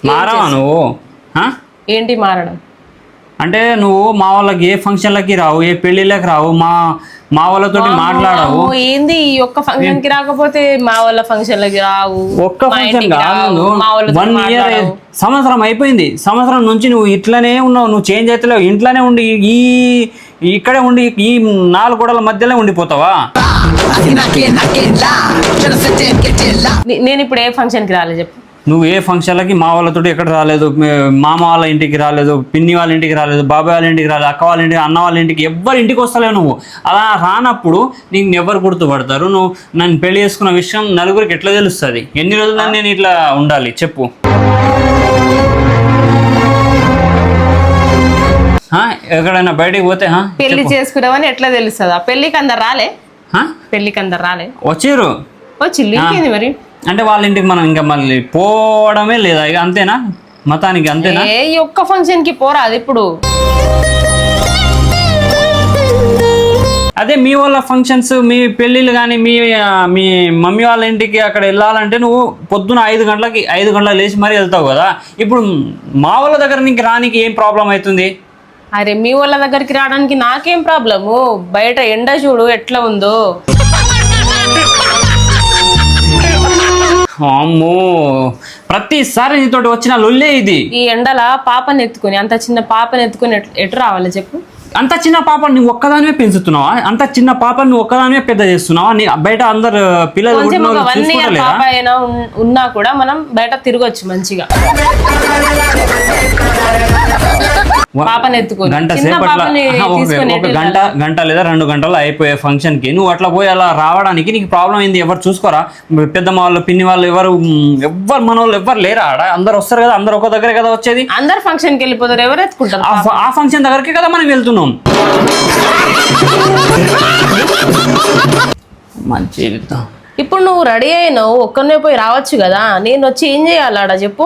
మారవా నువ్వు? ఏంటి మారడం అంటే నువ్వు మా వాళ్ళకి ఏ ఫంక్షన్లకి రావు, ఏ పెళ్లిళ్ళకి రావు, మా వాళ్ళతో మాట్లాడవు. ఏంది ఈ ఒక్క ఫంక్షన్ కి రాకపోతే మా వాళ్ళ ఫంక్షన్లకి రావు? ఒక్క ఫంక్షన్ కాదు, 1 ఇయర్ సంవత్సరం అయిపోయింది. సంవత్సరం నుంచి నువ్వు ఇట్లనే ఉన్నావు, నువ్వు చేంజ్ అవుతలేవు. ఇంట్లోనే ఉండి ఇక్కడే ఉండి ఈ 4 గోడల మధ్యలో ఉండిపోతావా? నేను ఇప్పుడు ఏ ఫంక్షన్ కి రాలేదు చెప్పు. నువ్వు ఏ ఫంక్షన్లకి మా వాళ్ళతో ఎక్కడ రాలేదు, మామ వాళ్ళ ఇంటికి రాలేదు, పిన్ని వాళ్ళ ఇంటికి రాలేదు, బాబాయ్ వాళ్ళ ఇంటికి రాలేదు, అక్క వాళ్ళ ఇంటికి, అన్న వాళ్ళ ఇంటికి, ఎవ్వరి ఇంటికి వస్తలేవు నువ్వు. అలా రానప్పుడు నీకు ఎవరు గుర్తుపడతారు? నువ్వు నన్ను పెళ్లి చేసుకున్న విషయం నలుగురికి ఎట్లా తెలుస్తుంది? ఎన్ని రోజులు నేను ఇట్లా ఉండాలి చెప్పు? ఎక్కడైనా బయటికి పోతే పెళ్లి చేసుకున్నావని ఎట్లా తెలుస్తుందా? పెళ్లికి అందరు రాలే, పెళ్లికి అందరు రాలే, వచ్చిర్రు. వచ్చి మరి అంటే వాళ్ళ ఇంటికి మనం ఇంకా మళ్ళీ పోవడమే లేదా? ఇక అంతేనా? మతానికి అంతేనా? ఈ ఒక్క ఫంక్షన్ కి పోరాదు ఇప్పుడు. అదే మీ వాళ్ళ ఫంక్షన్స్, మీ పెళ్ళిళ్ళు కానీ, మీ మమ్మీ వాళ్ళ ఇంటికి అక్కడ వెళ్ళాలంటే నువ్వు పొద్దున 5 గంటలకు లేచి మరీ వెళ్తావు కదా. ఇప్పుడు మా వాళ్ళ దగ్గర నీకు రానికి ఏం ప్రాబ్లం అవుతుంది? అరే మీ వాళ్ళ దగ్గరికి రావడానికి నాకేం ప్రాబ్లము? బయట ఎండ చూడు ఎట్లా ఉందో. అమ్మో, ప్రతిసారి నీతోటి వచ్చిన లొల్లే ఇది. ఈ ఎండల పాపని ఎత్తుకుని, అంత చిన్న పాపని ఎత్తుకుని ఎటు రావాలి చెప్పు? అంత చిన్న పాపని నువ్వు ఒక్కదానివే పెంచుతున్నావా? అంత చిన్న పాపని నువ్వు ఒక్కదానివే పెద్ద చేస్తున్నావా? బయట అందరు పిల్లలు 1 ఇయర్ పాప అయినా ఉన్నా కూడా మనం బయట తిరగొచ్చు మంచిగా. పాపని ఎత్తుకుని గంట లేదా 2 గంటలు అయిపోయే ఫంక్షన్ కి నువ్వు అట్లా పోయి అలా రావడానికి నీకు ప్రాబ్లం ఏంది? ఎవరు చూసుకోరా? పెద్దమ్మ వాళ్ళు, పిన్ని వాళ్ళు ఎవరు మన వాళ్ళు ఎవరు లేరా? ఆడ అందరు వస్తారు కదా, అందరు ఒక దగ్గరే కదా వచ్చేది. అందరు ఫంక్షన్ కి వెళ్ళిపోతారు, ఎవరు ఎత్తుకుంటారు? ఆ ఫంక్షన్ దగ్గరికి కదా మనం వెళ్తున్నాం. మంచి ఇప్పుడు నువ్వు రెడీ అయినావు, ఒక్కనే పోయి రావచ్చు కదా. నేను వచ్చి ఏం చేయాలి ఆడ చెప్పు?